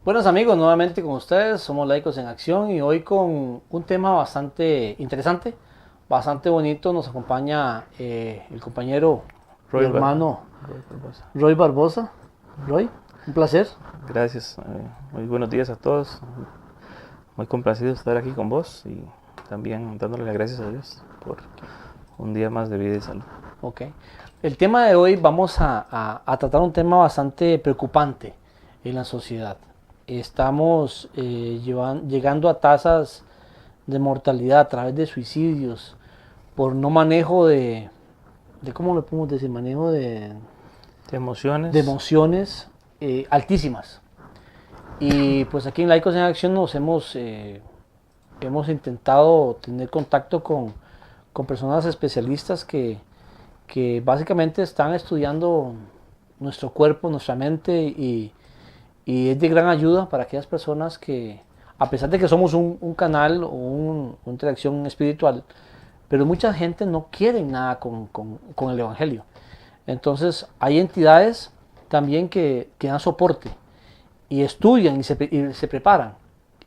Buenos amigos, nuevamente con ustedes, somos Laicos en Acción y hoy con un tema bastante interesante, bastante bonito. Nos acompaña el compañero y Roy, hermano Roy Barbosa. Roy Barbosa. Roy, un placer. Gracias. Muy buenos días a todos. Muy complacido de estar aquí con vos y también dándole las gracias a Dios por un día más de vida y salud. Ok. El tema de hoy vamos a tratar un tema bastante preocupante en la sociedad. Estamos llegando a tasas de mortalidad a través de suicidios por no manejo ¿cómo lo podemos decir? Manejo De de emociones, emociones altísimas. Y pues aquí en Laicos en Acción hemos intentado tener contacto con personas especialistas que básicamente están estudiando nuestro cuerpo, nuestra mente y es de gran ayuda para aquellas personas que, a pesar de que somos un canal o una interacción espiritual, pero mucha gente no quiere nada con el Evangelio. Entonces hay entidades también que dan soporte y estudian y se preparan.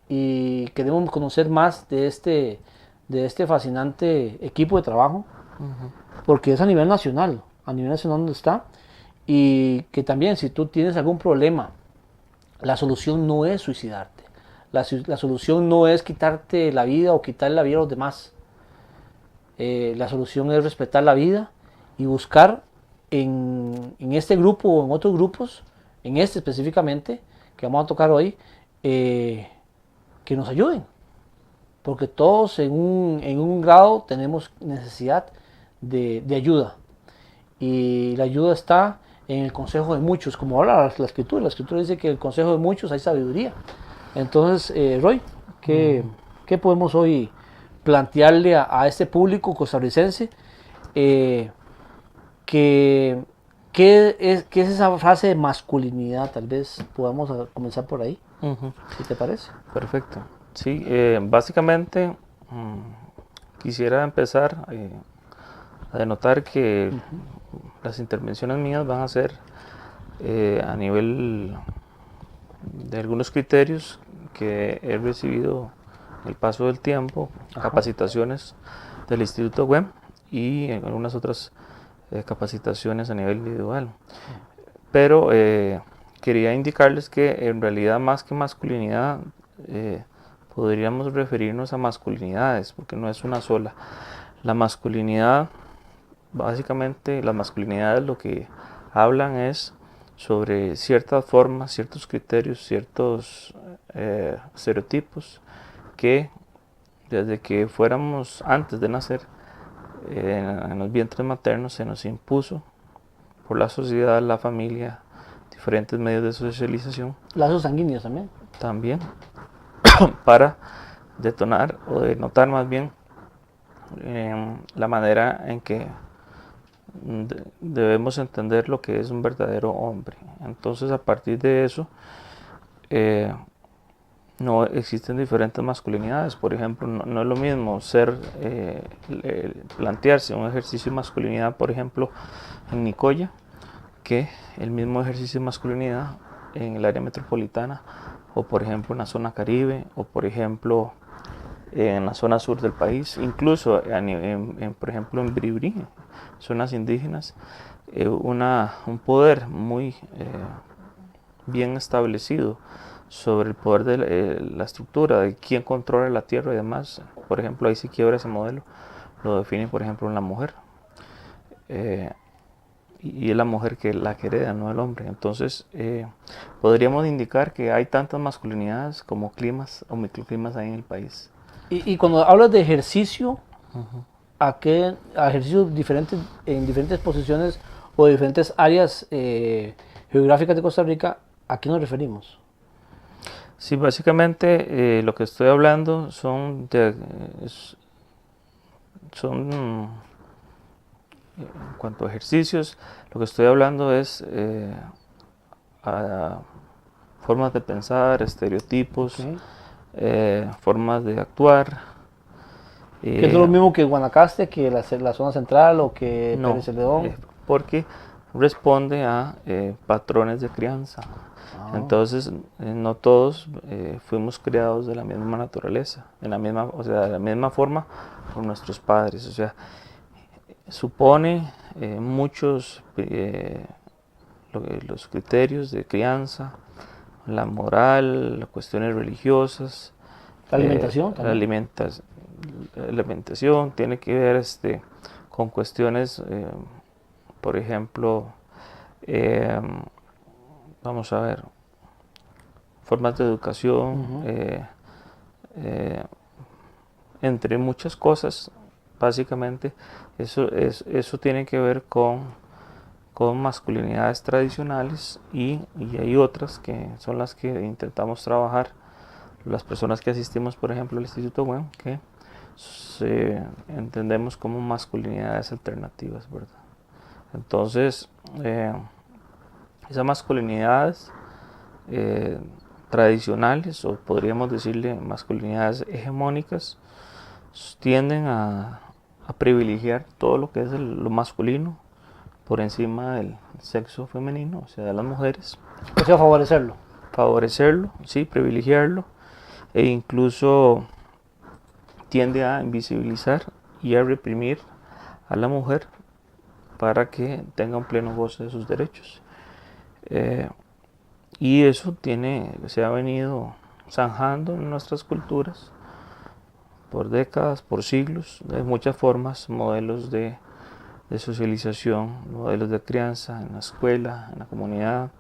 Y queremos conocer más de este fascinante equipo de trabajo, porque es a nivel nacional donde está, y que también si tú tienes algún problema, la solución no es suicidarte, la solución no es quitarte la vida o quitarle la vida a los demás. La solución es respetar la vida y buscar en este grupo o en otros grupos, en este específicamente, que vamos a tocar hoy, eh, que nos ayuden. Porque todos en un grado tenemos necesidad de ayuda. Y la ayuda está en el consejo de muchos, como habla la escritura. La escritura dice que en el consejo de muchos hay sabiduría. Entonces, Roy, ¿qué, qué podemos hoy plantearle a este público costarricense? Eh, que, ¿Qué es esa frase de masculinidad? Tal vez podamos comenzar por ahí, ujú, si te parece. perfecto. Sí, básicamente quisiera empezar a denotar que las intervenciones mías van a ser a nivel de algunos criterios que he recibido en el paso del tiempo, Ajá. capacitaciones del Instituto WEM y en algunas otras capacitaciones a nivel individual. Pero quería indicarles que en realidad más que masculinidad eh, podríamos referirnos a masculinidades, porque no es una sola. La masculinidad, básicamente las masculinidades lo que hablan es sobre ciertas formas, ciertos criterios, ciertos estereotipos que desde que fuéramos antes de nacer en los vientres maternos se nos impuso por la sociedad, la familia, diferentes medios de socialización Lazos sanguíneos también. también para detonar o denotar más bien la manera en que debemos entender lo que es un verdadero hombre. Entonces, a partir de eso, eh, no existen diferentes masculinidades. Por ejemplo, no es lo mismo plantearse un ejercicio de masculinidad, por ejemplo, en Nicoya, que el mismo ejercicio de masculinidad en el área metropolitana, o por ejemplo en la zona Caribe, o por ejemplo en la zona sur del país, incluso por ejemplo en Bribri, zonas indígenas, un poder muy bien establecido sobre el poder de la estructura, de quién controla la tierra y demás. Por ejemplo, ahí se quiebra ese modelo, lo define por ejemplo en la mujer. Eh, y es la mujer que la que hereda, no el hombre. Entonces, podríamos indicar que hay tantas masculinidades como climas o microclimas hay en el país. Y cuando hablas de ejercicio, ¿a ejercicios diferentes, en diferentes posiciones o diferentes áreas geográficas de Costa Rica, a qué nos referimos? Sí, básicamente lo que estoy hablando son en cuanto a ejercicios, lo que estoy hablando es a formas de pensar, estereotipos, Okay. formas de actuar. Que no es lo eh, mismo que Guanacaste, que la zona central o que Pérez no, Celedón. porque responde a patrones de crianza. Entonces, no todos fuimos criados de la misma naturaleza, en la misma, o sea, de la misma forma por nuestros padres. O sea, supone muchos los criterios de crianza, la moral, las cuestiones religiosas, La alimentación la alimentación tiene que ver con cuestiones, por ejemplo, vamos a ver, formas de educación, entre muchas cosas. Básicamente eso tiene que ver con masculinidades tradicionales y hay otras que son las que intentamos trabajar las personas que asistimos, por ejemplo, al Instituto WEM, que entendemos como masculinidades alternativas, ¿verdad? Entonces, esas masculinidades tradicionales, o podríamos decirle masculinidades hegemónicas, tienden a privilegiar todo lo que es lo masculino por encima del sexo femenino, o sea, de las mujeres. O sea, favorecerlo. Favorecerlo, sí, privilegiarlo, e incluso tiende a invisibilizar y a reprimir a la mujer para que tenga un pleno goce de sus derechos. Y eso se ha venido zanjando en nuestras culturas por décadas, por siglos, de muchas formas, modelos de socialización, modelos de crianza en la escuela, en la comunidad,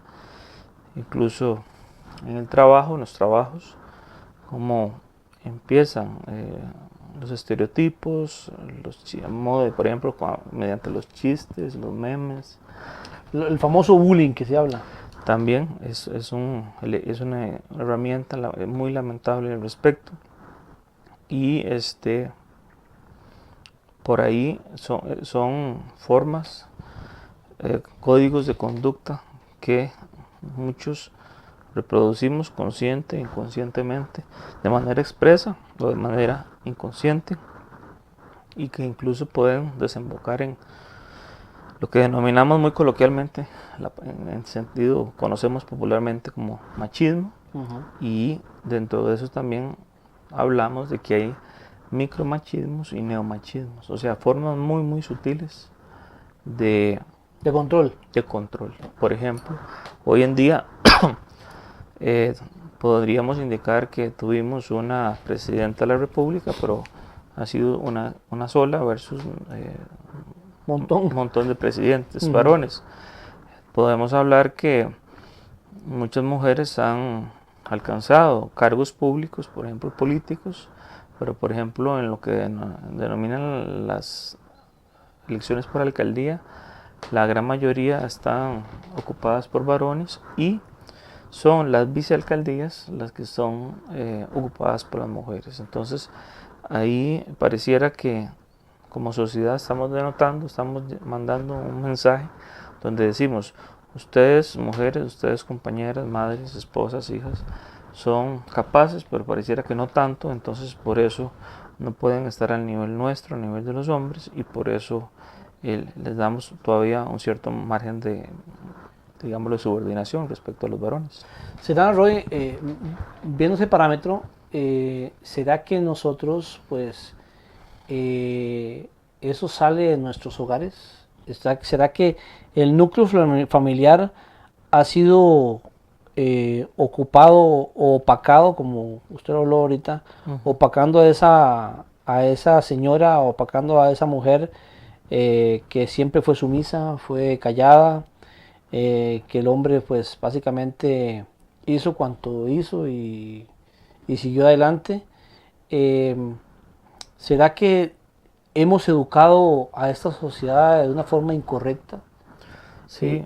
incluso en el trabajo, en los trabajos, como empiezan los estereotipos, por ejemplo, mediante los chistes, los memes. El famoso bullying que se habla. También es una herramienta muy lamentable al respecto. Y por ahí son formas, códigos de conducta que muchos reproducimos consciente e inconscientemente, de manera expresa o de manera inconsciente, y que incluso pueden desembocar en lo que denominamos muy coloquialmente, en el sentido, conocemos popularmente como machismo, y dentro de eso también hablamos de que hay micromachismos y neomachismos, o sea, formas muy, muy sutiles de control. De control. Por ejemplo, hoy en día podríamos indicar que tuvimos una presidenta de la República, pero ha sido una sola versus un montón de presidentes varones. Podemos hablar que muchas mujeres han alcanzado cargos públicos, por ejemplo políticos, pero por ejemplo en lo que denominan las elecciones por alcaldía, la gran mayoría están ocupadas por varones, y son las vicealcaldías las que son ocupadas por las mujeres. Entonces ahí pareciera que como sociedad estamos mandando un mensaje donde decimos: ustedes mujeres, ustedes compañeras, madres, esposas, hijas, son capaces, pero pareciera que no tanto, entonces por eso no pueden estar al nivel nuestro, al nivel de los hombres, y por eso les damos todavía un cierto margen de, digamos, de subordinación respecto a los varones. ¿Será, Roy, viendo ese parámetro, será que nosotros, pues, eso sale de nuestros hogares? ¿Será que el núcleo familiar ha sido ocupado o opacado, como usted habló ahorita, opacando a esa señora, opacando a esa mujer que siempre fue sumisa, fue callada, que el hombre pues básicamente hizo cuanto hizo y siguió adelante? ¿Será que hemos educado a esta sociedad de una forma incorrecta? Sí.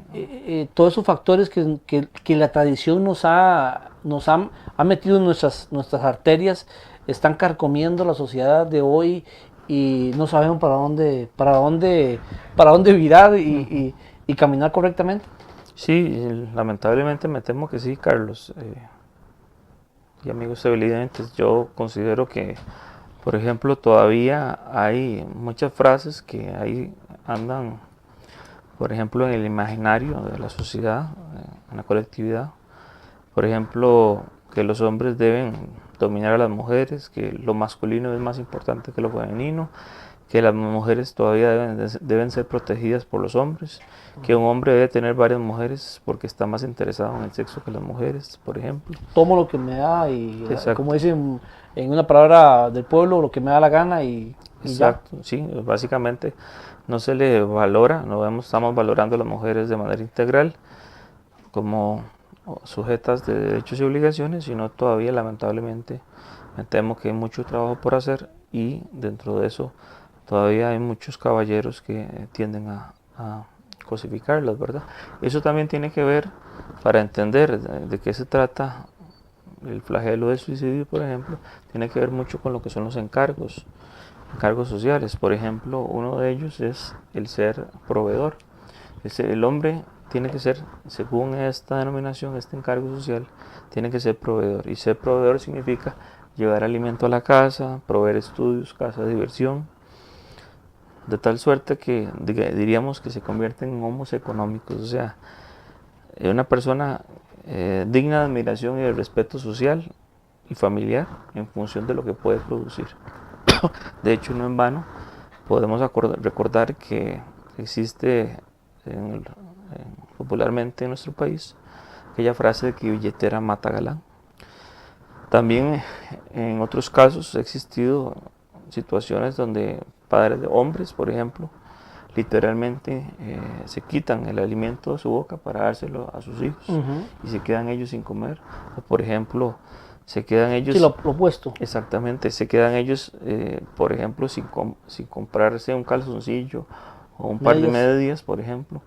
Todos esos factores que la tradición ha metido en nuestras arterias están carcomiendo la sociedad de hoy, y no sabemos para dónde virar y caminar correctamente. Sí, lamentablemente me temo que sí, Carlos. Y amigos televidentes, yo considero que, por ejemplo, todavía hay muchas frases que ahí andan por ejemplo, en el imaginario de la sociedad, en la colectividad. Por ejemplo, que los hombres deben dominar a las mujeres, que lo masculino es más importante que lo femenino, que las mujeres todavía deben ser protegidas por los hombres, que un hombre debe tener varias mujeres porque está más interesado en el sexo que las mujeres, por ejemplo. Tomo lo que me da y, Exacto. como dicen en una palabra del pueblo, lo que me da la gana y Exacto, ya. sí, básicamente no se le valora, estamos valorando a las mujeres de manera integral como sujetas de derechos y obligaciones, sino todavía lamentablemente me temo que hay mucho trabajo por hacer y dentro de eso todavía hay muchos caballeros que tienden a cosificarlas, ¿verdad? Eso también tiene que ver, para entender de qué se trata el flagelo del suicidio, por ejemplo, tiene que ver mucho con lo que son los encargos sociales. Por ejemplo, uno de ellos es el ser proveedor. El hombre tiene que ser, según esta denominación, este encargo social, tiene que ser proveedor. Y ser proveedor significa llevar alimento a la casa, proveer estudios, casa de diversión, de tal suerte que diríamos que se convierten en homos económicos, o sea, una persona digna de admiración y de respeto social y familiar en función de lo que puede producir. De hecho, no en vano, podemos recordar que existe popularmente en nuestro país aquella frase de que billetera mata galán. También en otros casos ha existido situaciones donde padres de hombres, por ejemplo, literalmente se quitan el alimento de su boca para dárselo a sus hijos y se quedan ellos sin comer. O por ejemplo, se quedan ellos... Sí, lo opuesto. Exactamente, se quedan ellos, por ejemplo, sin comprarse un calzoncillo o un par de medias, por ejemplo,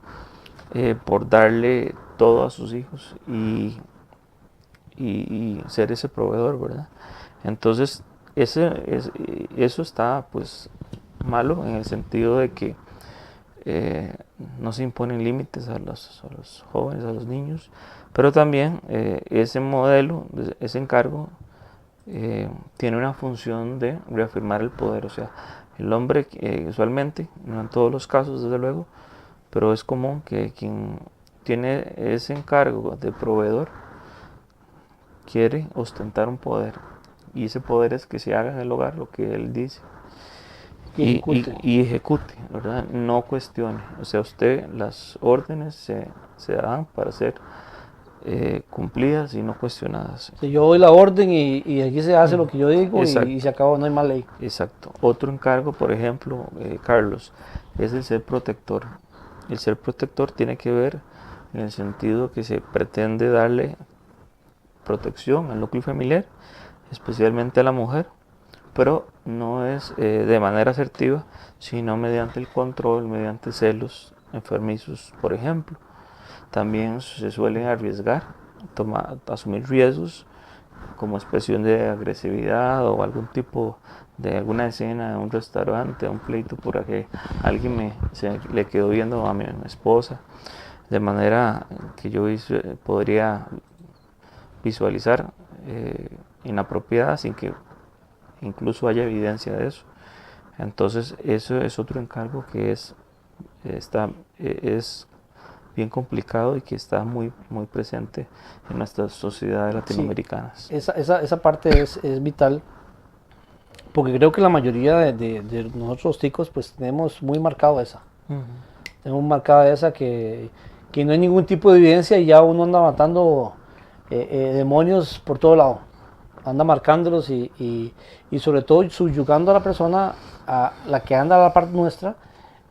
por darle todo a sus hijos y ser ese proveedor, ¿verdad? Entonces, eso está pues malo en el sentido de que no se imponen límites a los jóvenes, a los niños, pero también ese modelo, ese encargo, tiene una función de reafirmar el poder. O sea, el hombre usualmente, no en todos los casos desde luego, pero es común que quien tiene ese encargo de proveedor quiere ostentar un poder, y ese poder es que se haga en el hogar lo que él dice y ejecute, ¿verdad? No cuestione. O sea, usted, las órdenes se dan para ser cumplidas y no cuestionadas. Si yo doy la orden y aquí se hace lo que yo digo y se acabó, no hay más ley. Exacto. Otro encargo, por ejemplo, Carlos, es el ser protector. El ser protector tiene que ver en el sentido que se pretende darle protección al núcleo familiar, especialmente a la mujer, pero no es de manera asertiva, sino mediante el control, mediante celos enfermizos, por ejemplo. También se suelen arriesgar, asumir riesgos como expresión de agresividad o algún tipo de alguna escena en un restaurante, un pleito por que alguien le quedó viendo a mi esposa, de manera que yo podría visualizar inapropiada sin que incluso haya evidencia de eso. Entonces eso es otro encargo que es bien complicado y que está muy presente en nuestras sociedades latinoamericanas. Sí, esa parte es vital, porque creo que la mayoría de nosotros ticos pues tenemos muy marcado esa. Tenemos marcada esa que no hay ningún tipo de evidencia y ya uno anda matando demonios por todo lado. Anda marcándolos y sobre todo subyugando a la persona, a la que anda a la parte nuestra,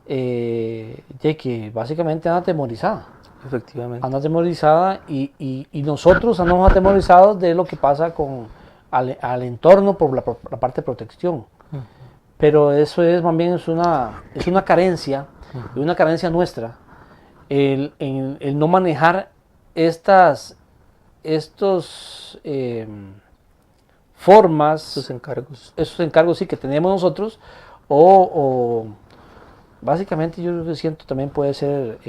de que básicamente anda atemorizada. Efectivamente. Anda atemorizada y nosotros andamos atemorizados de lo que pasa al entorno por la parte de protección. Pero eso es más bien es una carencia, una carencia nuestra, el no manejar estos formas, esos encargos sí que tenemos nosotros, o básicamente yo siento también puede ser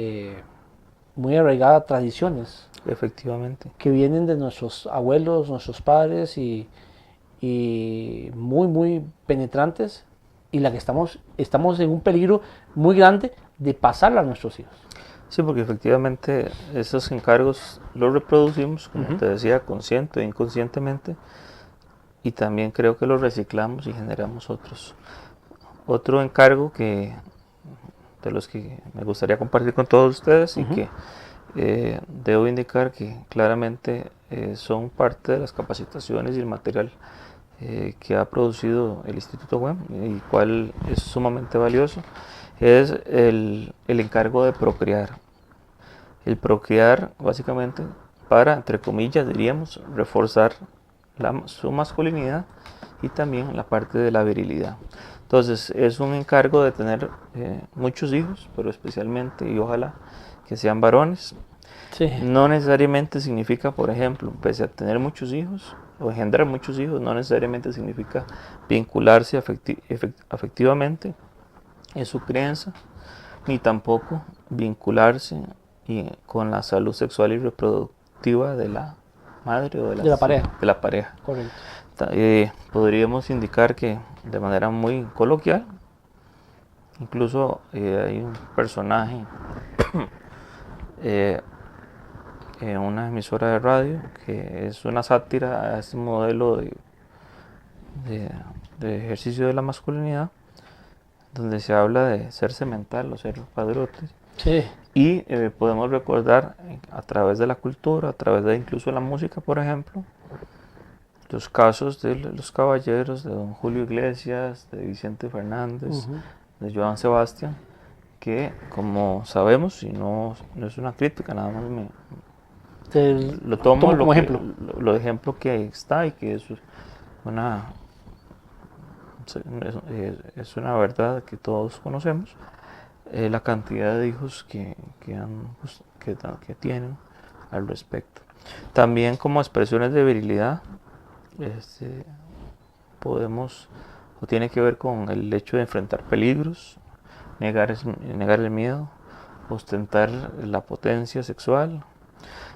muy arraigada a tradiciones. Efectivamente. Que vienen de nuestros abuelos, nuestros padres y muy penetrantes, y la que estamos en un peligro muy grande de pasarla a nuestros hijos. Sí, porque efectivamente esos encargos los reproducimos, como te decía, consciente e inconscientemente, y también creo que los reciclamos y generamos otros. Otro encargo de los que me gustaría compartir con todos ustedes y que debo indicar que claramente son parte de las capacitaciones y el material que ha producido el Instituto WEM y cual es sumamente valioso, es el encargo de procrear. El procrear básicamente para, entre comillas, diríamos, reforzar su masculinidad y también la parte de la virilidad. Entonces es un encargo de tener muchos hijos, pero especialmente y ojalá que sean varones. Sí. No necesariamente significa, por ejemplo, pese a tener muchos hijos o engendrar muchos hijos, no necesariamente significa vincularse afectivamente en su crianza, ni tampoco vincularse con la salud sexual y reproductiva de la madre o De la pareja. de la pareja. Correcto. Podríamos indicar que de manera muy coloquial, incluso hay un personaje en una emisora de radio que es una sátira a este modelo de ejercicio de la masculinidad, donde se habla de ser semental o ser padrotes. Sí. Y podemos recordar a través de la cultura, a través de incluso la música, por ejemplo, los casos de los caballeros, de don Julio Iglesias, de Vicente Fernández, de Joan Sebastián, que como sabemos, y no es una crítica, nada más lo tomo como ejemplo. Lo ejemplo que está y que es una verdad que todos conocemos, la cantidad de hijos que tienen al respecto. También como expresiones de virilidad, podemos, o tiene que ver con el hecho de enfrentar peligros, negar el miedo, ostentar la potencia sexual,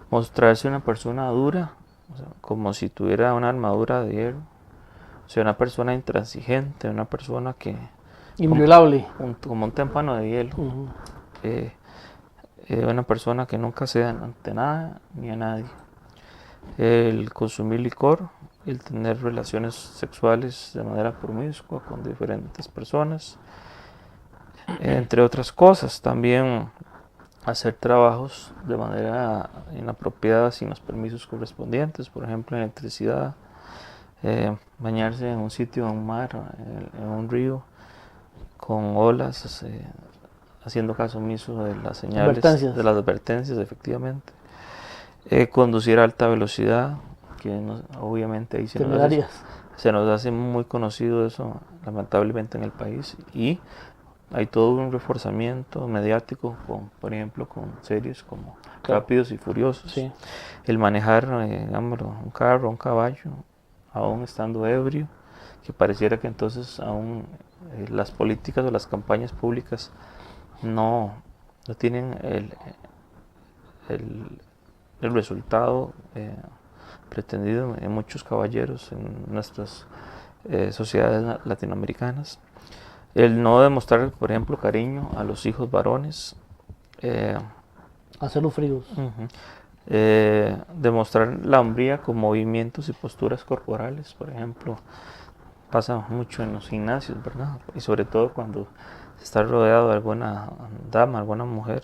mostrarse una persona dura, o sea, como si tuviera una armadura de hierro, o sea, una persona intransigente, una persona que... Inviolable. Como un témpano de hielo. Una persona que nunca cede ante nada ni a nadie. El consumir licor, el tener relaciones sexuales de manera promiscua con diferentes personas, entre otras cosas. También hacer trabajos de manera inapropiada sin los permisos correspondientes, por ejemplo en electricidad, bañarse en un sitio, en un mar, en un río, con olas, haciendo caso omiso de las señales, de las advertencias, efectivamente. Conducir a alta velocidad, que obviamente ahí se nos hace muy conocido eso, lamentablemente en el país, y hay todo un reforzamiento mediático, por ejemplo, con series como Rápidos y Furiosos. Sí. El manejar, un carro, un caballo, aún estando ebrio, que pareciera que entonces aún las políticas o las campañas públicas no tienen el resultado pretendido en muchos caballeros en nuestras sociedades latinoamericanas. El no demostrar, por ejemplo, cariño a los hijos varones. Hacerlos fríos. Demostrar la hombría con movimientos y posturas corporales, por ejemplo. Pasa mucho en los gimnasios, ¿verdad? Y sobre todo cuando se está rodeado de alguna dama, alguna mujer,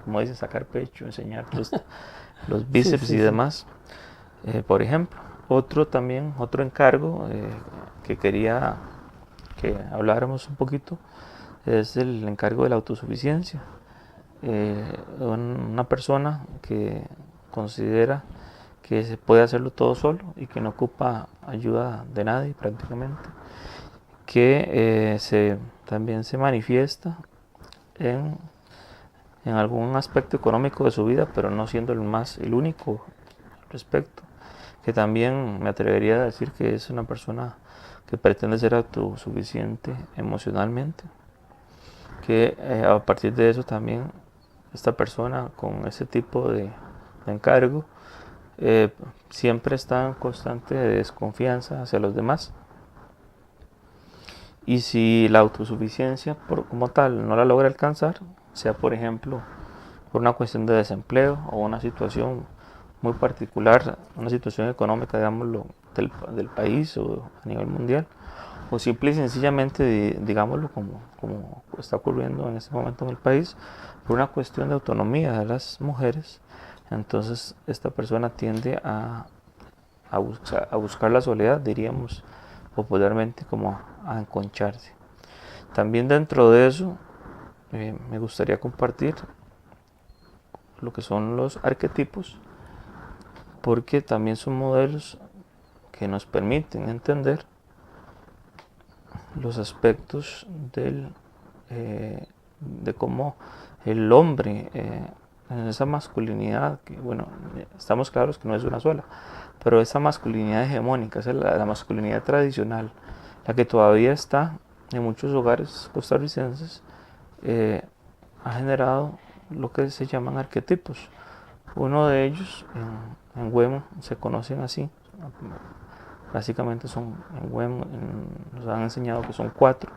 como dicen, sacar pecho, enseñar los bíceps y demás. Por ejemplo, otro encargo que quería que habláramos un poquito es el encargo de la autosuficiencia. Una persona que considera que se puede hacerlo todo solo y que no ocupa ayuda de nadie prácticamente, que también se manifiesta en algún aspecto económico de su vida, pero no siendo el único al respecto, que también me atrevería a decir que es una persona que pretende ser autosuficiente emocionalmente, que a partir de eso también esta persona con ese tipo de encargo siempre está en constante desconfianza hacia los demás, y si la autosuficiencia como tal no la logra alcanzar, sea por ejemplo por una cuestión de desempleo o una situación muy particular, una situación económica, digámoslo, del país o a nivel mundial, o simple y sencillamente, digámoslo, como está ocurriendo en este momento en el país, por una cuestión de autonomía de las mujeres. Entonces esta persona tiende a buscar la soledad, diríamos popularmente, como a enconcharse. También dentro de eso me gustaría compartir lo que son los arquetipos, porque también son modelos que nos permiten entender los aspectos de cómo el hombre en esa masculinidad, que bueno, estamos claros que no es una sola, pero esa masculinidad hegemónica, esa es la masculinidad tradicional, la que todavía está en muchos hogares costarricenses, ha generado lo que se llaman arquetipos. Uno de ellos en WEM se conocen así, básicamente son en WEM nos han enseñado que son 4.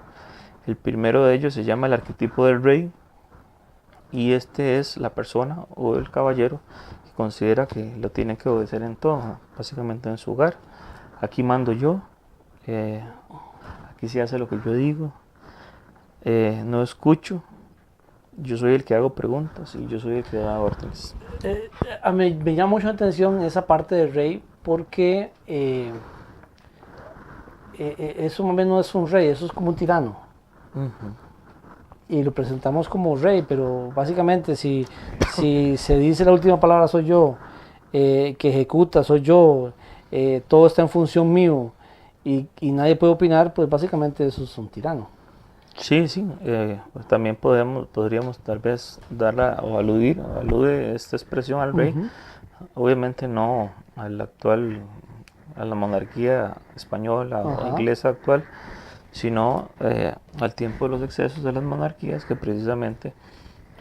El primero de ellos se llama el arquetipo del rey, y este es la persona o el caballero que considera que lo tiene que obedecer en todo, básicamente en su hogar. Aquí mando yo, aquí se hace lo que yo digo, no escucho, yo soy el que hago preguntas y yo soy el que da órdenes. A mí me llama mucho la atención esa parte del rey porque eso más bien no es un rey, eso es como un tirano. Y lo presentamos como rey, pero básicamente si se dice la última palabra soy yo, que ejecuta soy yo, todo está en función mío y nadie puede opinar, pues básicamente eso es un tirano. Sí, sí, pues también podríamos tal vez darla o alude esta expresión al rey, obviamente no a la monarquía española o inglesa actual, sino al tiempo de los excesos de las monarquías que precisamente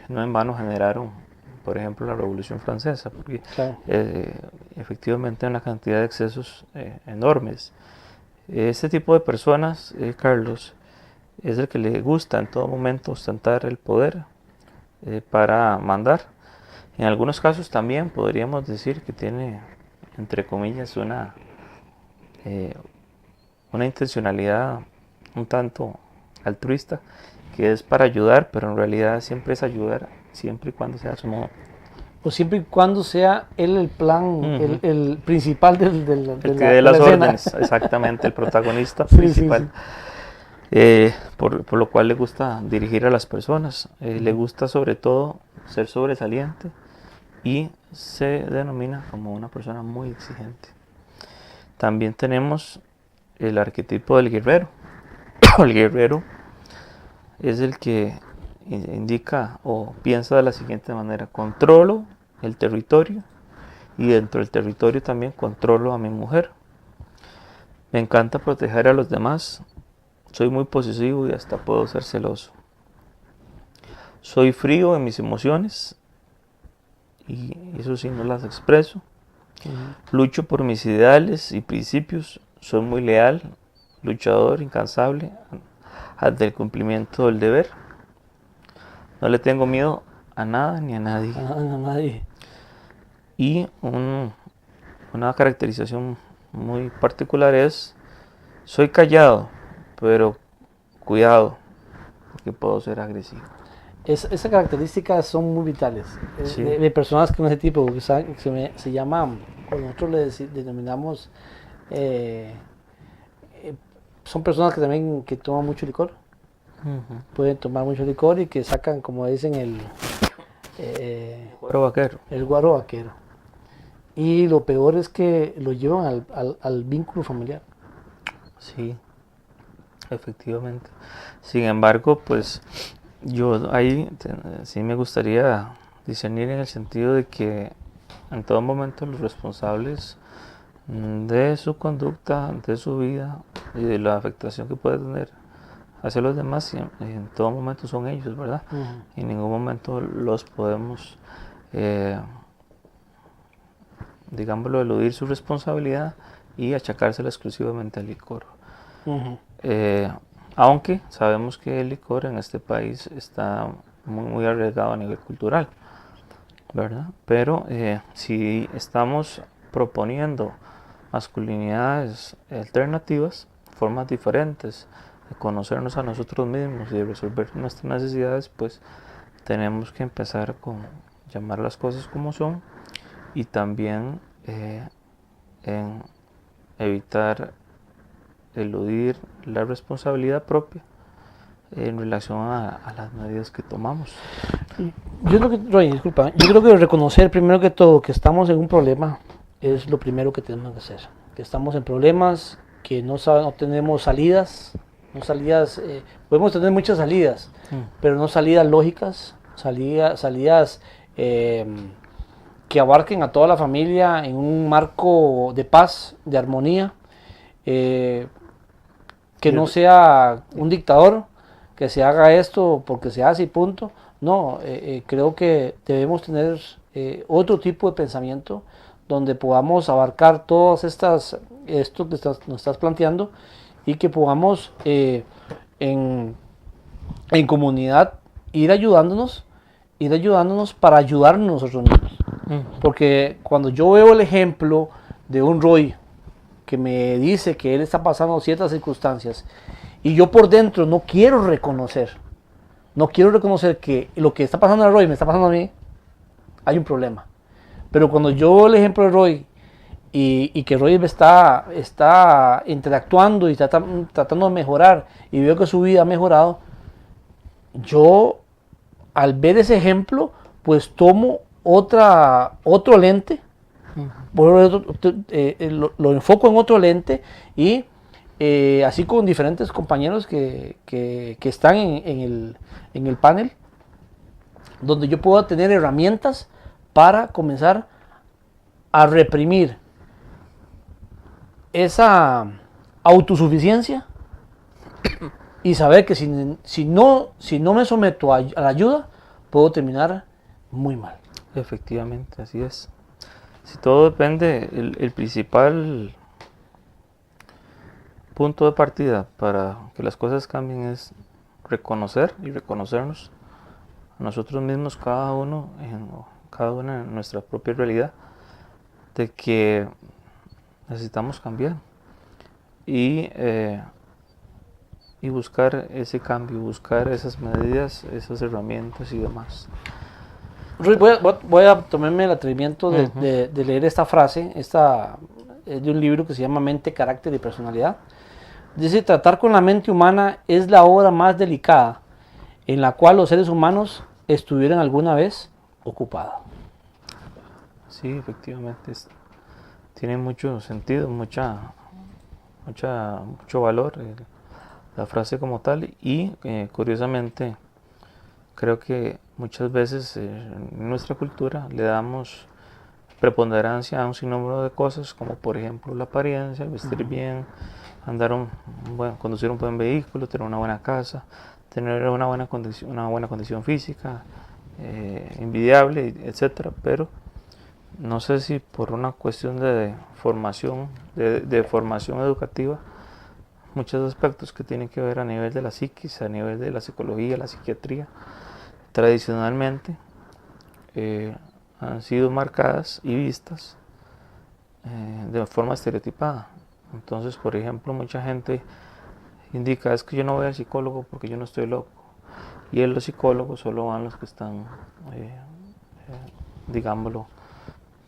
no en vano generaron, por ejemplo, la Revolución Francesa, porque Claro. efectivamente hay una cantidad de excesos enormes. Este tipo de personas, Carlos, es el que le gusta en todo momento ostentar el poder para mandar. En algunos casos también podríamos decir que tiene, entre comillas, una intencionalidad un tanto altruista, que es para ayudar, pero en realidad siempre es ayudar, siempre y cuando sea a su modo. O siempre y cuando sea él el plan, el principal el que dé las órdenes, exactamente, el protagonista principal. Por lo cual le gusta dirigir a las personas, le gusta sobre todo ser sobresaliente y se denomina como una persona muy exigente. También tenemos el arquetipo del guerrero. El guerrero es el que indica o piensa de la siguiente manera: controlo el territorio y dentro del territorio también controlo a mi mujer. Me encanta proteger a los demás. Soy muy posesivo y hasta puedo ser celoso. Soy frío en mis emociones y eso sí no las expreso. Lucho por mis ideales y principios. Soy muy leal, luchador, incansable ante el cumplimiento del deber. No le tengo miedo a nada ni a nadie. A nadie. Y una caracterización muy particular es: soy callado, pero cuidado, porque puedo ser agresivo. Esas características son muy vitales. Sí. De personas con ese tipo, que se llama, nosotros le denominamos, son personas que también que toman mucho licor. Pueden tomar mucho licor y que sacan, como dicen, el guaro vaquero. El guaro vaquero. Y lo peor es que lo llevan al vínculo familiar. Sí, efectivamente. Sin embargo, pues yo ahí sí me gustaría discernir en el sentido de que en todo momento los responsables de su conducta, de su vida y de la afectación que puede tener hacia los demás, en todo momento son ellos, ¿verdad? En ningún momento los podemos, digámoslo, eludir su responsabilidad y achacársela exclusivamente al licor. Aunque sabemos que el licor en este país está muy, muy arriesgado a nivel cultural. ¿verdad? Pero si estamos proponiendo masculinidades alternativas, formas diferentes de conocernos a nosotros mismos y de resolver nuestras necesidades, pues tenemos que empezar con llamar las cosas como son y también en evitar eludir la responsabilidad propia en relación a las medidas que tomamos. Yo creo que, Roy, disculpa, yo creo que reconocer primero que todo que estamos en un problema es lo primero que tenemos que hacer. Que estamos en problemas, que no tenemos salidas, podemos tener muchas salidas, pero no salidas lógicas, salidas que abarquen a toda la familia en un marco de paz, de armonía, que no sea un dictador, que se haga esto porque se hace y punto. No, creo que debemos tener otro tipo de pensamiento donde podamos abarcar todas esto que nos estás planteando y que podamos en comunidad ir ayudándonos para ayudarnos nosotros mismos. Porque cuando yo veo el ejemplo de un Roy que me dice que él está pasando ciertas circunstancias y yo por dentro no quiero reconocer que lo que está pasando a Roy me está pasando a mí, hay un problema. Pero cuando yo veo el ejemplo de Roy y que Roy está interactuando y tratando de mejorar y veo que su vida ha mejorado, yo al ver ese ejemplo pues tomo otro lente, lo enfoco en otro lente y así con diferentes compañeros que están en el panel, donde yo puedo tener herramientas para comenzar a reprimir esa autosuficiencia y saber que si no me someto a la ayuda, puedo terminar muy mal. Efectivamente, así es. Si todo depende, el principal punto de partida para que las cosas cambien es reconocer y reconocernos a nosotros mismos, cada uno en nuestra propia realidad, de que necesitamos cambiar y buscar ese cambio, buscar esas medidas, esas herramientas y demás. Voy a tomarme el atrevimiento de leer esta frase, de un libro que se llama Mente, Carácter y Personalidad. Dice: tratar con la mente humana es la obra más delicada en la cual los seres humanos estuvieron alguna vez ocupados. Sí, efectivamente, tiene mucho sentido, mucho valor la frase como tal y curiosamente creo que muchas veces en nuestra cultura le damos preponderancia a un sinnúmero de cosas, como por ejemplo la apariencia, vestir bien, conducir un buen vehículo, tener una buena casa, tener una buena condición física, envidiable, etcétera. Pero no sé si por una cuestión de formación educativa, muchos aspectos que tienen que ver a nivel de la psiquis, a nivel de la psicología, la psiquiatría, tradicionalmente han sido marcadas y vistas de forma estereotipada. Entonces, por ejemplo, mucha gente indica: es que yo no voy al psicólogo porque yo no estoy loco. Y los psicólogos solo van los que están, digámoslo,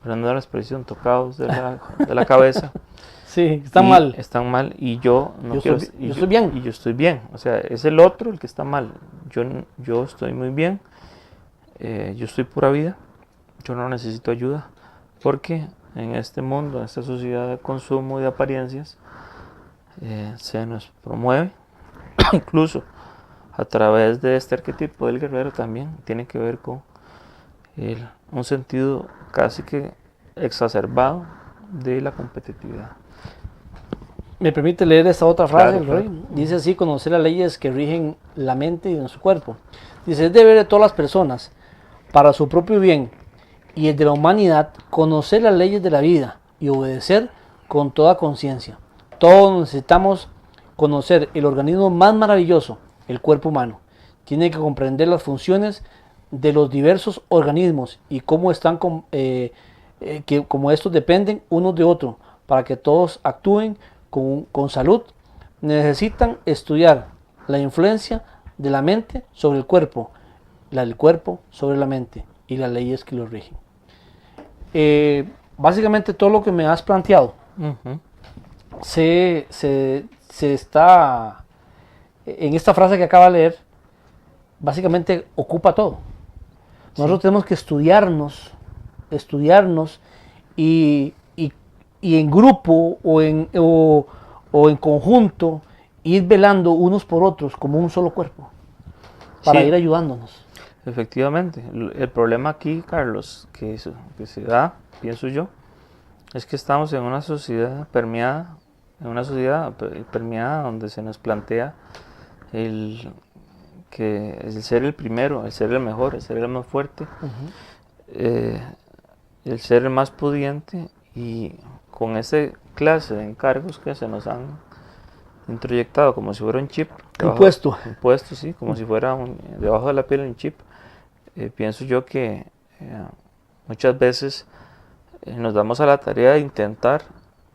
perdón la expresión, tocados de la cabeza. Sí, están mal. Están mal y yo estoy bien. Y yo estoy bien. O sea, es el otro el que está mal. Yo estoy muy bien. Yo estoy pura vida. Yo no necesito ayuda. Porque en este mundo, en esta sociedad de consumo y de apariencias, se nos promueve, incluso a través de este arquetipo del guerrero también, tiene que ver con un sentido casi que exacerbado de la competitividad. ¿Me permite leer esta otra frase, Claro. Roy? Dice así: conocer las leyes que rigen la mente y nuestro cuerpo. Dice: es deber de todas las personas, para su propio bien y el de la humanidad, conocer las leyes de la vida y obedecer con toda conciencia. Todos necesitamos conocer el organismo más maravilloso, el cuerpo humano. Tiene que comprender las funciones de los diversos organismos y cómo están que como estos dependen unos de otros para que todos actúen con salud, necesitan estudiar la influencia de la mente sobre el cuerpo, la del cuerpo sobre la mente y las leyes que lo rigen. Básicamente todo lo que me has planteado se está en esta frase que acaba de leer, básicamente ocupa todo. Nosotros tenemos que estudiarnos y en grupo o en conjunto ir velando unos por otros como un solo cuerpo para ir ayudándonos. Efectivamente, el problema aquí, Carlos, que se da, pienso yo, es que estamos en una sociedad permeada, donde se nos plantea que el ser el primero, el ser el mejor, el ser el más fuerte, el ser el más pudiente, y con esa clase de encargos que se nos han introyectado como si fuera un chip. Impuesto, sí, como si fuera debajo de la piel un chip. Pienso yo que muchas veces nos damos a la tarea de intentar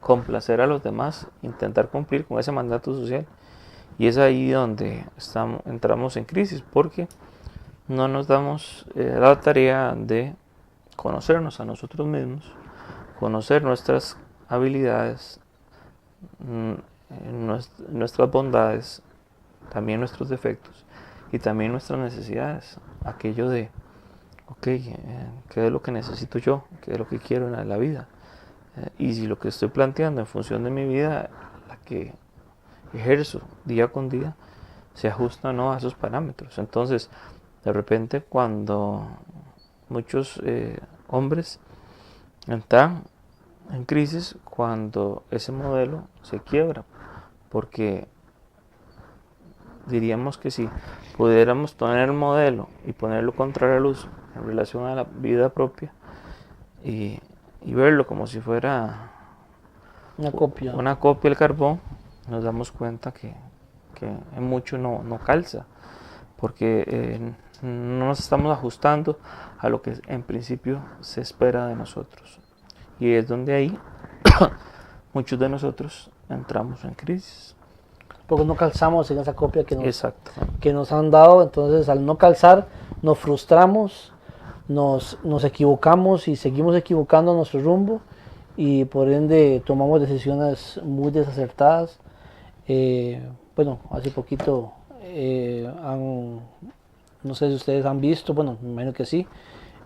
complacer a los demás, intentar cumplir con ese mandato social, y es ahí donde entramos en crisis, porque no nos damos la tarea de conocernos a nosotros mismos, conocer nuestras habilidades, nuestras bondades, también nuestros defectos y también nuestras necesidades. Aquello de, ¿qué es lo que necesito yo? ¿Qué es lo que quiero en la vida? Y si lo que estoy planteando en función de mi vida, la que ejerzo día con día, se ajusta o no a esos parámetros. Entonces, de repente, cuando muchos hombres entran en crisis, cuando ese modelo se quiebra, porque diríamos que si pudiéramos poner el modelo y ponerlo contra la luz en relación a la vida propia y verlo como si fuera una copia del carbón, nos damos cuenta que en mucho no calza, porque no nos estamos ajustando a lo que en principio se espera de nosotros, y es donde ahí muchos de nosotros entramos en crisis. Porque no calzamos en esa copia que nos han dado. Entonces, al no calzar, nos frustramos, nos equivocamos y seguimos equivocando nuestro rumbo, y por ende tomamos decisiones muy desacertadas. Bueno, hace poquito no sé si ustedes han visto, bueno, me imagino que sí,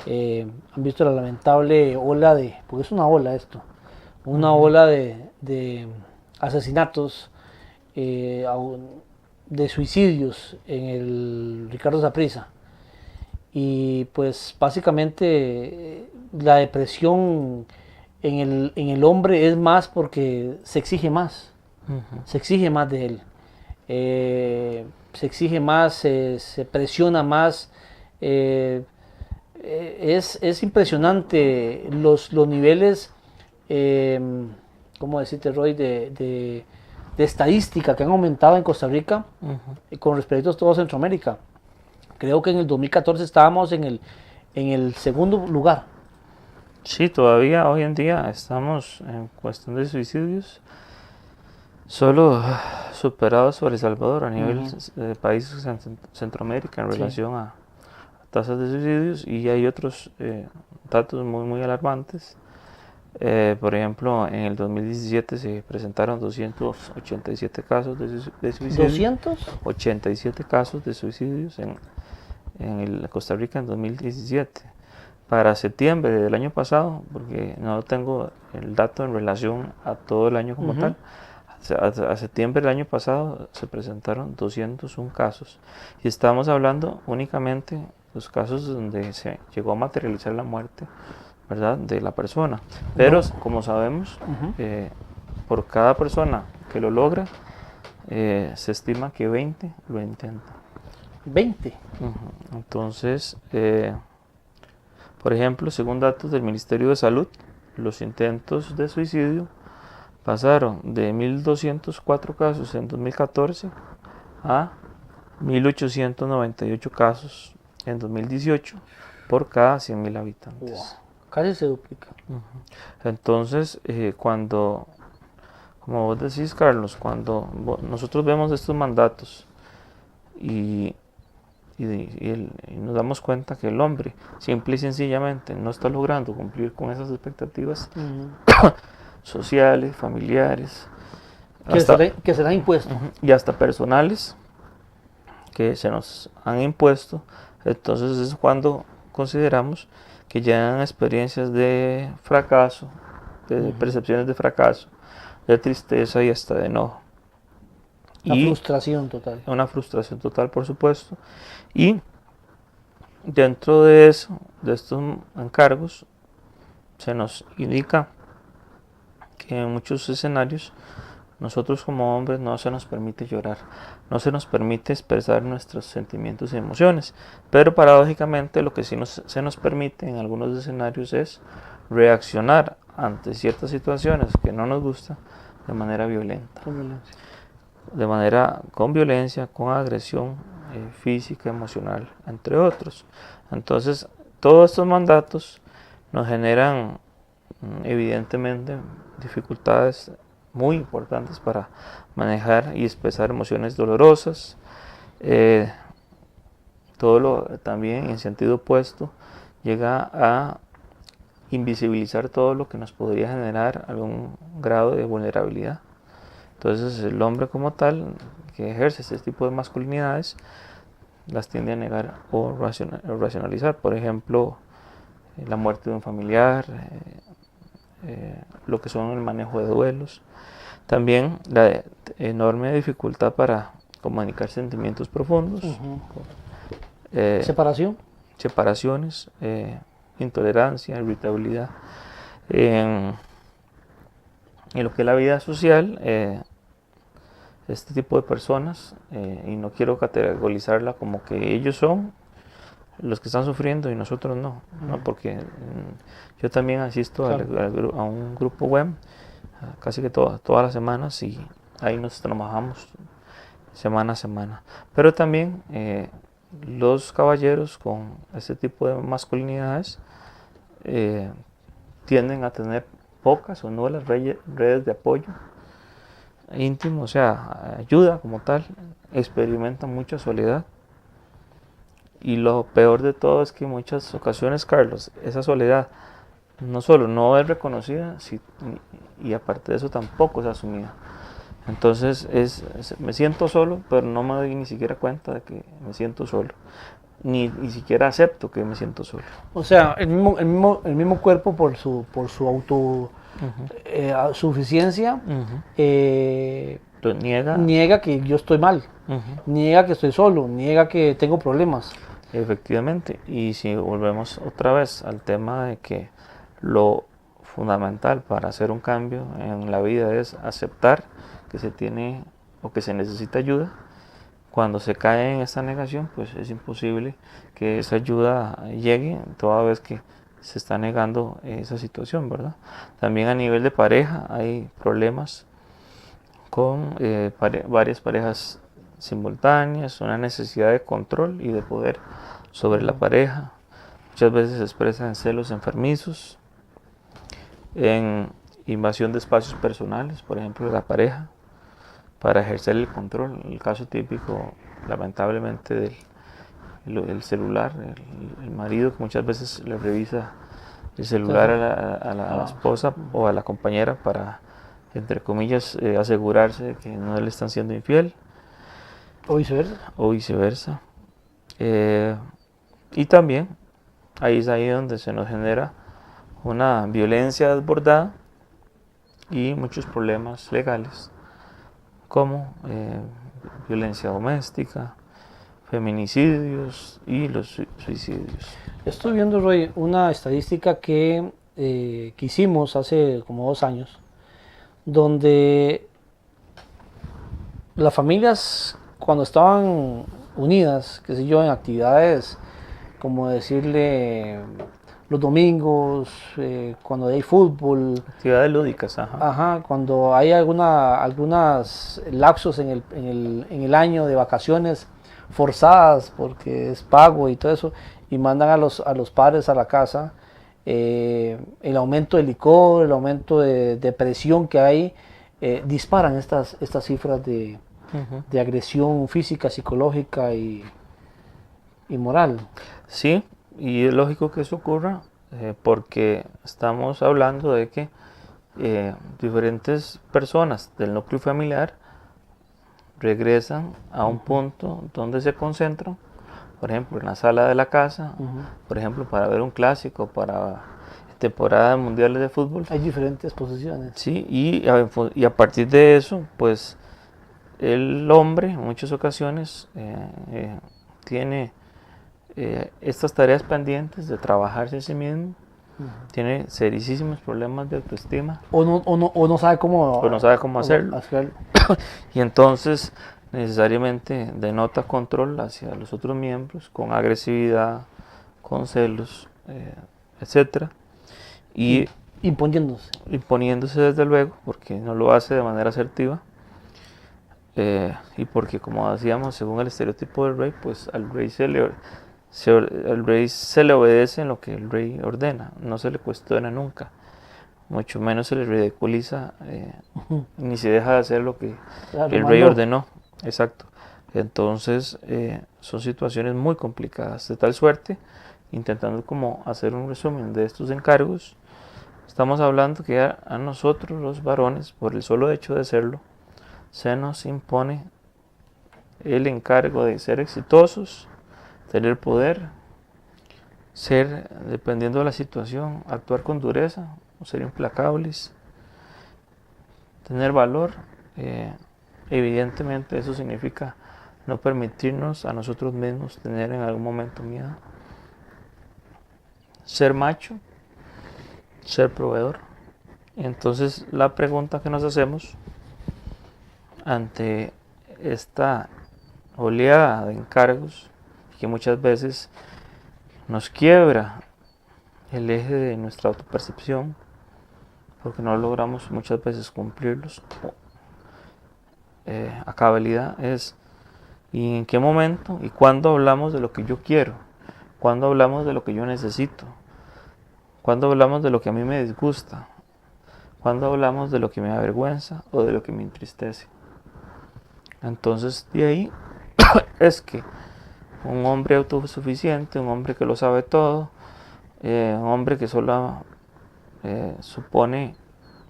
han visto la lamentable ola porque es una ola esto, una ola de asesinatos, de suicidios en el Ricardo Saprissa. Y pues básicamente la depresión en el hombre es más porque se exige más, se exige más de él, se exige más, se presiona más. Es impresionante los niveles, ¿cómo decirte, Roy? De estadística que han aumentado en Costa Rica con respecto a todo Centroamérica. Creo que en el 2014 estábamos en el segundo lugar. Sí, todavía hoy en día estamos en cuestión de suicidios solo superados por El Salvador a nivel de países en Centroamérica en relación a tasas de suicidios, y hay otros datos muy alarmantes. Por ejemplo, en el 2017 se presentaron 287 casos de suicidios. ¿287 casos de suicidios en Costa Rica en 2017? Para septiembre del año pasado, porque no tengo el dato en relación a todo el año como tal, a septiembre del año pasado se presentaron 201 casos, y estamos hablando únicamente de los casos donde se llegó a materializar la muerte, ¿verdad?, de la persona. Pero como sabemos, por cada persona que lo logra, se estima que 20 lo intentan. 20. Entonces, por ejemplo, según datos del Ministerio de Salud, los intentos de suicidio pasaron de 1.204 casos en 2014 a 1.898 casos en 2018 por cada 100.000 habitantes. Wow. Casi se duplica. Entonces, cuando, como vos decís, Carlos, cuando nosotros vemos estos mandatos y nos damos cuenta que el hombre simple y sencillamente no está logrando cumplir con esas expectativas sociales, familiares, que se le ha impuesto. Y hasta personales que se nos han impuesto, entonces es cuando consideramos que llegan experiencias de fracaso, de percepciones de fracaso, de tristeza y hasta de enojo. Frustración total. Una frustración total, por supuesto. Y dentro de eso, de estos encargos, se nos indica que en muchos escenarios nosotros como hombres no se nos permite llorar, no se nos permite expresar nuestros sentimientos y emociones, pero paradójicamente lo que sí se nos permite en algunos escenarios es reaccionar ante ciertas situaciones que no nos gustan de manera violenta. Con violencia, con agresión física, emocional, entre otros. Entonces, todos estos mandatos nos generan evidentemente dificultades muy importantes para manejar y expresar emociones dolorosas. También en sentido opuesto llega a invisibilizar todo lo que nos podría generar algún grado de vulnerabilidad. Entonces el hombre como tal que ejerce este tipo de masculinidades las tiende a negar o racionalizar. Por ejemplo, la muerte de un familiar, lo que son el manejo de duelos. También la enorme dificultad para comunicar sentimientos profundos. Separaciones, intolerancia, irritabilidad. En lo que es la vida social, este tipo de personas, y no quiero categorizarla como que ellos son los que están sufriendo y nosotros no, porque yo también asisto a un grupo web casi que todas las semanas y ahí nos trabajamos semana a semana. Pero también los caballeros con este tipo de masculinidades tienden a tener pocas o nulas redes de apoyo íntimo, o sea, ayuda como tal, experimentan mucha soledad. Y lo peor de todo es que en muchas ocasiones, Carlos, esa soledad no solo no es reconocida, y aparte de eso tampoco es asumida. Entonces me siento solo, pero no me doy ni siquiera cuenta de que me siento solo. Ni siquiera acepto que me siento solo. O sea, el mismo cuerpo por su suficiencia niega que yo estoy mal, niega que estoy solo, niega que tengo problemas. Efectivamente, y si volvemos otra vez al tema de que lo fundamental para hacer un cambio en la vida es aceptar que se tiene o que se necesita ayuda. Cuando se cae en esta negación, pues es imposible que esa ayuda llegue toda vez que se está negando esa situación, ¿verdad? También a nivel de pareja hay problemas con varias parejas simultáneas, una necesidad de control y de poder sobre la pareja. Muchas veces se expresan celos enfermizos, en invasión de espacios personales, por ejemplo, de la pareja, para ejercer el control. El caso típico, lamentablemente, del celular, el marido que muchas veces le revisa el celular a la esposa o a la compañera para, entre comillas, asegurarse de que no le están siendo infiel. O viceversa. Y también ahí es ahí donde se nos genera una violencia desbordada y muchos problemas legales como violencia doméstica, feminicidios y los suicidios. Estoy viendo, Roy, una estadística que hicimos hace como 2 años, donde las familias cuando estaban unidas, qué sé yo, en actividades como decirle los domingos, cuando hay fútbol. Actividades lúdicas, cuando hay algunas lapsos en el año de vacaciones, forzadas porque es pago y todo eso, y mandan a los padres a la casa. El aumento del licor, el aumento de depresión que hay, disparan estas cifras Ujú. de agresión física, psicológica y moral. Sí, y es lógico que eso ocurra porque estamos hablando de que diferentes personas del núcleo familiar regresan a un punto donde se concentran, por ejemplo, en la sala de la casa, por ejemplo, para ver un clásico, para temporadas mundiales de fútbol. Hay diferentes posiciones. Sí, y a partir de eso, pues el hombre en muchas ocasiones tiene estas tareas pendientes de trabajarse a sí mismo, tiene serísimos problemas de autoestima O no sabe cómo, o no sabe cómo hacerlo. hacerlo. Y entonces necesariamente denota control hacia los otros miembros con agresividad, con celos, etcétera, y Imponiéndose. imponiéndose desde luego, porque no lo hace de manera asertiva, y porque como decíamos, según el estereotipo del rey, pues al rey al rey se le obedece en lo que el rey ordena, no se le cuestiona nunca, mucho menos se le ridiculiza, ni se deja de hacer lo que Claro, el rey ordenó. Exacto. Entonces son situaciones muy complicadas, de tal suerte, intentando como hacer un resumen de estos encargos, estamos hablando que a nosotros los varones, por el solo hecho de serlo, se nos impone el encargo de ser exitosos, tener poder, ser, dependiendo de la situación, actuar con dureza o ser implacables, tener valor. Evidentemente eso significa no permitirnos a nosotros mismos tener en algún momento miedo. Ser macho, ser proveedor. Entonces la pregunta que nos hacemos ante esta oleada de encargos que muchas veces nos quiebra el eje de nuestra autopercepción porque no logramos muchas veces cumplirlos a cabalidad es ¿y en qué momento y cuándo hablamos de lo que yo quiero? ¿Cuándo hablamos de lo que yo necesito? ¿Cuándo hablamos de lo que a mí me disgusta? ¿Cuándo hablamos de lo que me avergüenza o de lo que me entristece? Entonces de ahí es que un hombre autosuficiente, un hombre que lo sabe todo, un hombre que solo supone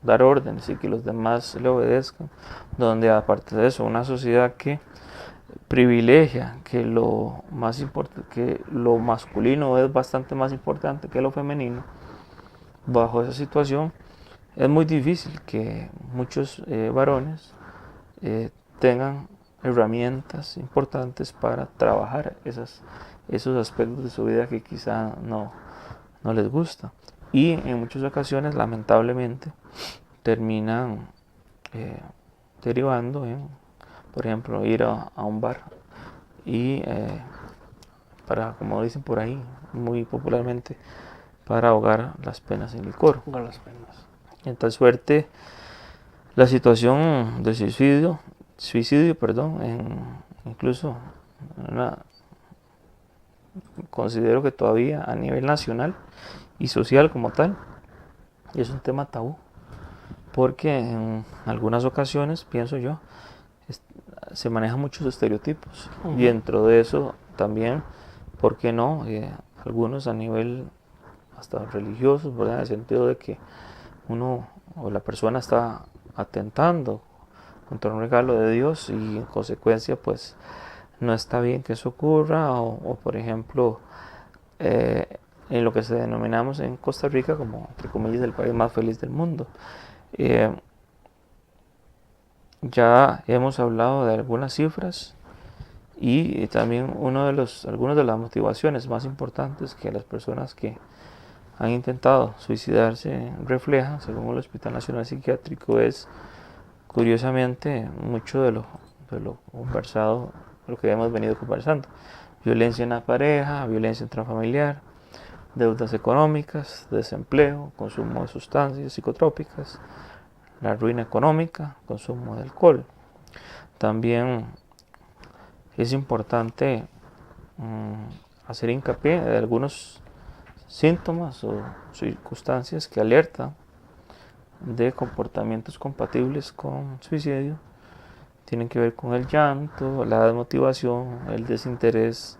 dar órdenes y que los demás le obedezcan, donde aparte de eso una sociedad que privilegia que que lo masculino es bastante más importante que lo femenino, bajo esa situación es muy difícil que muchos varones tengan herramientas importantes para trabajar esos aspectos de su vida que quizá no les gusta. Y en muchas ocasiones, lamentablemente, terminan derivando en, por ejemplo, ir a un bar y para, como dicen por ahí, muy popularmente, para ahogar las penas en licor. Con las penas. En tal suerte, la situación de suicidio, perdón, incluso considero que todavía a nivel nacional y social como tal, es un tema tabú, porque en algunas ocasiones, pienso yo, se manejan muchos estereotipos y dentro de eso también, ¿por qué no? Algunos a nivel hasta religiosos, ¿verdad? En el sentido de que uno o la persona está atentando contra un regalo de Dios y en consecuencia pues no está bien que eso ocurra o por ejemplo en lo que se denominamos en Costa Rica como entre comillas el país más feliz del mundo. Ya hemos hablado de algunas cifras y también algunas de las motivaciones más importantes que las personas que han intentado suicidarse reflejan, según el Hospital Nacional Psiquiátrico, es curiosamente mucho de lo conversado, lo que hemos venido conversando. Violencia en la pareja, violencia intrafamiliar, deudas económicas, desempleo, consumo de sustancias psicotrópicas, la ruina económica, consumo de alcohol. También es importante hacer hincapié de algunos síntomas o circunstancias que alertan de comportamientos compatibles con suicidio. Tienen que ver con el llanto, la desmotivación, el desinterés,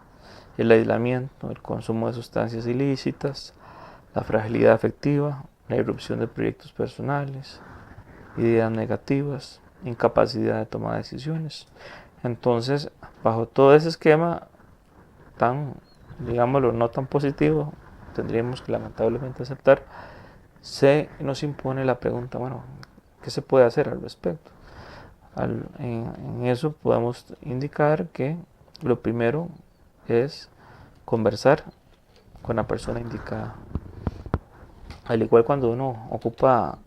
el aislamiento, el consumo de sustancias ilícitas, la fragilidad afectiva, la irrupción de proyectos personales, ideas negativas, incapacidad de tomar decisiones. Entonces, bajo todo ese esquema tan, digámoslo, no tan positivo, tendríamos que lamentablemente aceptar, se nos impone la pregunta, bueno, ¿qué se puede hacer al respecto? En eso podemos indicar que lo primero es conversar con la persona indicada. Al igual cuando uno ocupa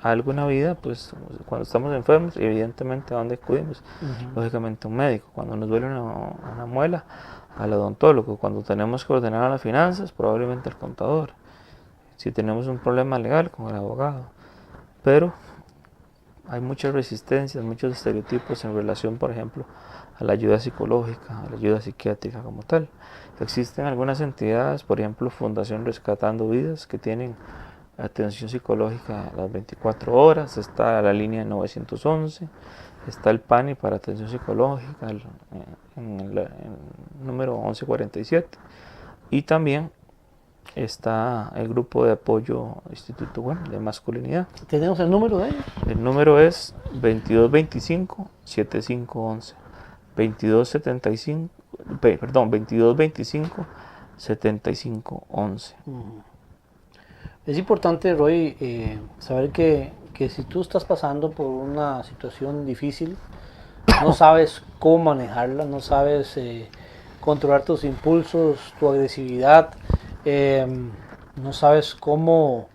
algo en la vida, pues cuando estamos enfermos, evidentemente, ¿a dónde acudimos? Lógicamente a un médico. Cuando nos duele una muela, al odontólogo. Cuando tenemos que ordenar las finanzas, probablemente al contador. Si tenemos un problema legal, con el abogado. Pero hay muchas resistencias, muchos estereotipos en relación, por ejemplo, a la ayuda psicológica, a la ayuda psiquiátrica como tal. Existen algunas entidades, por ejemplo, Fundación Rescatando Vidas, que tienen atención psicológica a las 24 horas, está la línea 911, está el PANI para atención psicológica, en el número 1147, y también está el grupo de apoyo Instituto WEM de masculinidad. ¿Tenemos el número de ellos? El número es 2225-7511, 2225-7511. Es importante, Roy, saber que si tú estás pasando por una situación difícil, no sabes cómo manejarla, no sabes controlar tus impulsos, tu agresividad, no sabes cómo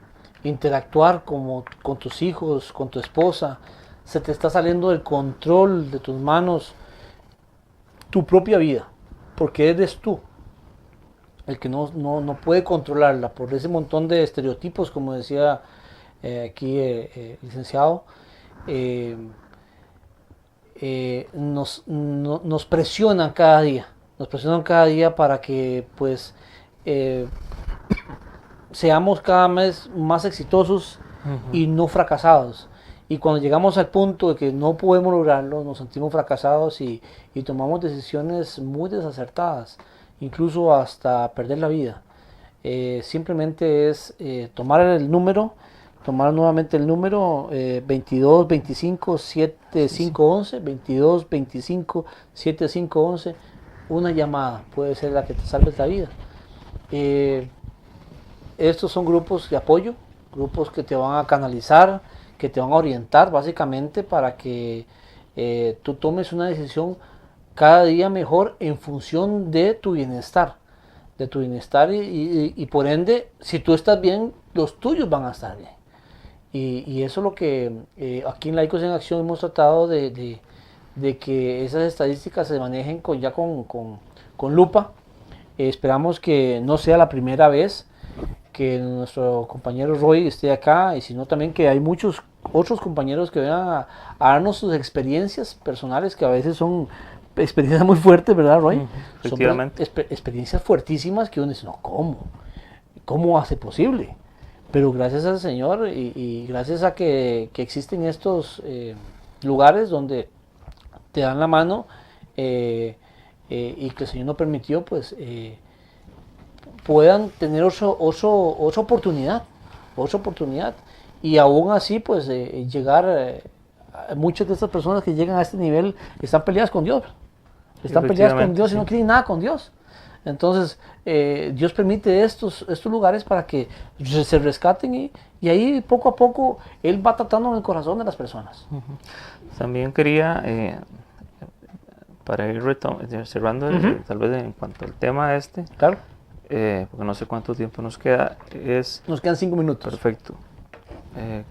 interactuar con tus hijos, con tu esposa, se te está saliendo del control de tus manos tu propia vida, porque eres tú el que no puede controlarla por ese montón de estereotipos, como decía aquí el licenciado, nos presionan cada día, para que pues seamos cada vez más exitosos y no fracasados. Y cuando llegamos al punto de que no podemos lograrlo, nos sentimos fracasados y tomamos decisiones muy desacertadas, incluso hasta perder la vida. Simplemente es tomar nuevamente el número 22 25 7511, 22 25 7511, una llamada puede ser la que te salve la vida. Estos son grupos de apoyo, grupos que te van a canalizar, que te van a orientar básicamente para que tú tomes una decisión cada día mejor en función de tu bienestar, y por ende, si tú estás bien, los tuyos van a estar bien. Y eso es lo que aquí en Laicos en Acción hemos tratado de que esas estadísticas se manejen con lupa. Esperamos que no sea la primera vez que nuestro compañero Roy esté acá, y sino también que hay muchos otros compañeros que vengan a darnos sus experiencias personales, que a veces son experiencias muy fuertes, ¿verdad, Roy? Efectivamente. Son experiencias fuertísimas que uno dice, no, ¿cómo hace posible? Pero gracias al Señor y gracias a que existen estos lugares donde te dan la mano y que el Señor nos permitió, pues puedan tener otra oportunidad, y aún así pues llegar, muchas de estas personas que llegan a este nivel están peleadas con Dios, y no quieren nada con Dios. Entonces Dios permite estos lugares para que se rescaten, y ahí poco a poco Él va tratando en el corazón de las personas. También quería, para ir cerrando, tal vez en cuanto al tema Claro. Porque no sé cuánto tiempo nos queda, Nos quedan 5 minutos. Perfecto.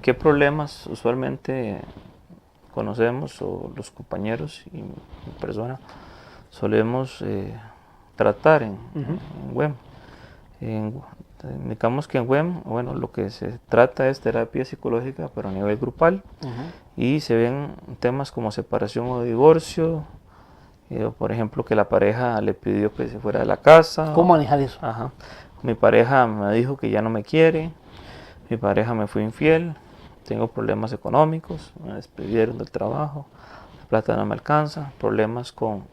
¿Qué problemas usualmente conocemos, o los compañeros y mi persona solemos tratar en WEM? Indicamos que en WEM, bueno, lo que se trata es terapia psicológica, pero a nivel grupal, y se ven temas como separación o divorcio, Por ejemplo, que la pareja le pidió que se fuera de la casa. ¿Cómo manejar eso? Ajá. Mi pareja me dijo que ya no me quiere, mi pareja me fue infiel, tengo problemas económicos, me despidieron del trabajo, la plata no me alcanza, problemas con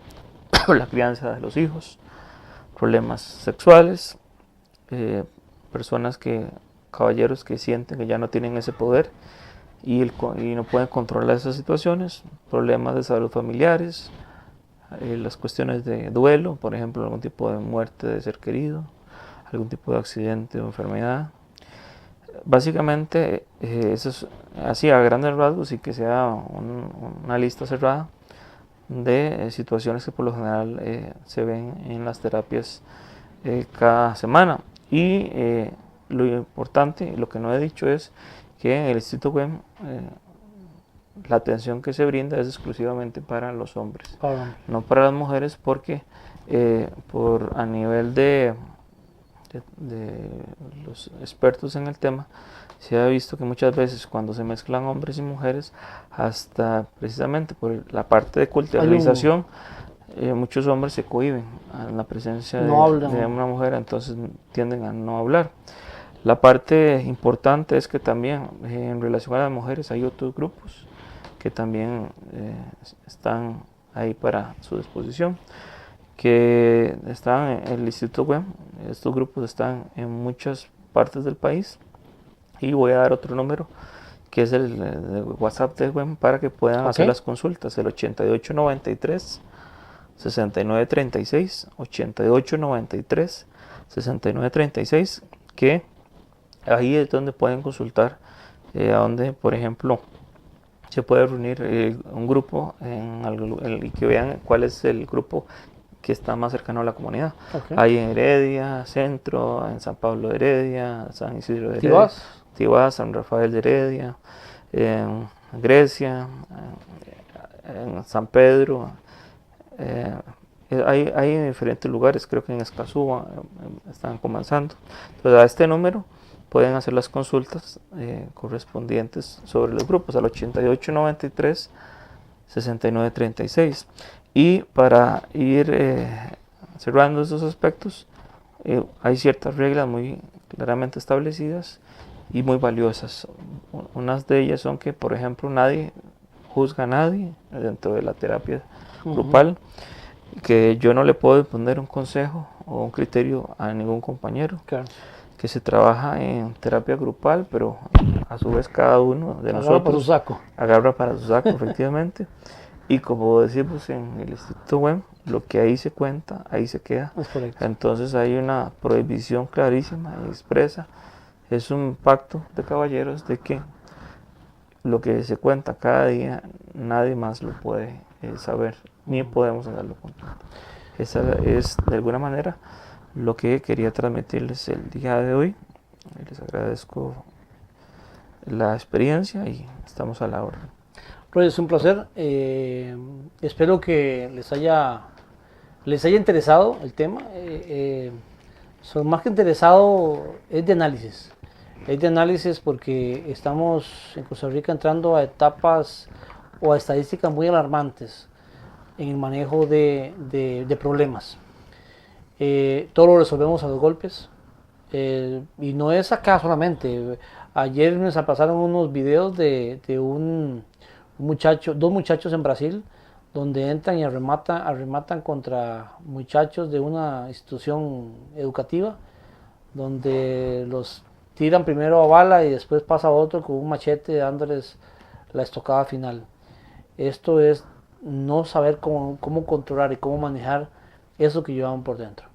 la crianza de los hijos, problemas sexuales, caballeros que sienten que ya no tienen ese poder y no pueden controlar esas situaciones, problemas de salud familiares, las cuestiones de duelo, por ejemplo, algún tipo de muerte de ser querido, algún tipo de accidente o enfermedad. Básicamente, eso es así a grandes rasgos y que sea una lista cerrada de situaciones que por lo general se ven en las terapias cada semana. Y lo importante, lo que no he dicho es que en el Instituto WEM la atención que se brinda es exclusivamente para los hombres, no para las mujeres, porque a nivel de los expertos en el tema, se ha visto que muchas veces cuando se mezclan hombres y mujeres, hasta precisamente por la parte de culturalización, muchos hombres se cohíben a la presencia de una mujer, entonces tienden a no hablar. La parte importante es que también en relación a las mujeres hay otros grupos que también están ahí para su disposición, que están en el Instituto WEM. Estos grupos están en muchas partes del país y voy a dar otro número que es el WhatsApp de WEM para que puedan hacer las consultas, el 8893 6936, 8893 6936, que ahí es donde pueden consultar, a donde por ejemplo se puede reunir un grupo y que vean cuál es el grupo que está más cercano a la comunidad. Hay en Heredia, Centro, en San Pablo de Heredia, San Isidro de Heredia, Tibás, San Rafael de Heredia, en Grecia, en San Pedro. Hay en diferentes lugares, creo que en Escazú están comenzando. Entonces a este número pueden hacer las consultas correspondientes sobre los grupos al 8893 6936. Y para ir cerrando esos aspectos, hay ciertas reglas muy claramente establecidas y muy valiosas. Unas de ellas son que, por ejemplo, nadie juzga a nadie dentro de la terapia grupal, que yo no le puedo poner un consejo o un criterio a ningún compañero, que se trabaja en terapia grupal, pero a su vez cada uno de nosotros agarra para su saco, efectivamente. Y como decimos en el Instituto WEM, lo que ahí se cuenta, ahí se queda. Entonces hay una prohibición clarísima y expresa. Es un pacto de caballeros de que lo que se cuenta cada día nadie más lo puede saber, ni podemos hacerlo completo. Esa es de alguna manera lo que quería transmitirles el día de hoy. Les agradezco la experiencia y estamos a la orden. Roy, es un placer. Espero que les haya interesado el tema. Más que interesado, es de análisis. Es de análisis porque estamos en Costa Rica entrando a etapas o a estadísticas muy alarmantes en el manejo de problemas. Todo lo resolvemos a los golpes. Y no es acá solamente. Ayer me pasaron unos videos de dos muchachos en Brasil, donde entran y arrematan contra muchachos de una institución educativa, donde los tiran primero a bala y después pasa otro con un machete dándoles la estocada final. Esto es no saber cómo controlar y cómo manejar eso que llevamos por dentro.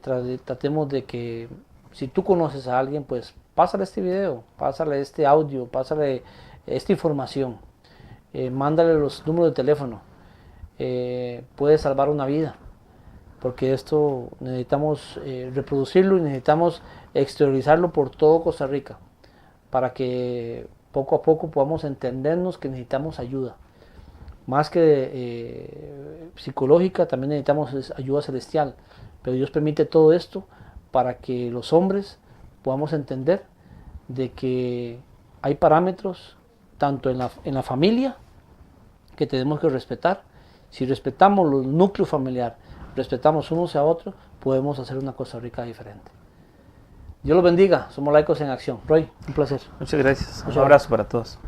Tratemos de que si tú conoces a alguien, pues pásale este video, pásale este audio, pásale esta información. Mándale los números de teléfono, puede salvar una vida, porque esto necesitamos reproducirlo y necesitamos exteriorizarlo por todo Costa Rica, para que poco a poco podamos entendernos que necesitamos ayuda, más que psicológica, también necesitamos ayuda celestial, pero Dios permite todo esto para que los hombres podamos entender de que hay parámetros tanto en la familia que tenemos que respetar Si respetamos los núcleos familiares, respetamos unos a otros, podemos hacer una Costa Rica diferente. Dios los bendiga. Somos Laicos en Acción. Roy, un placer. Muchas gracias. Muchas Un abrazo para todos.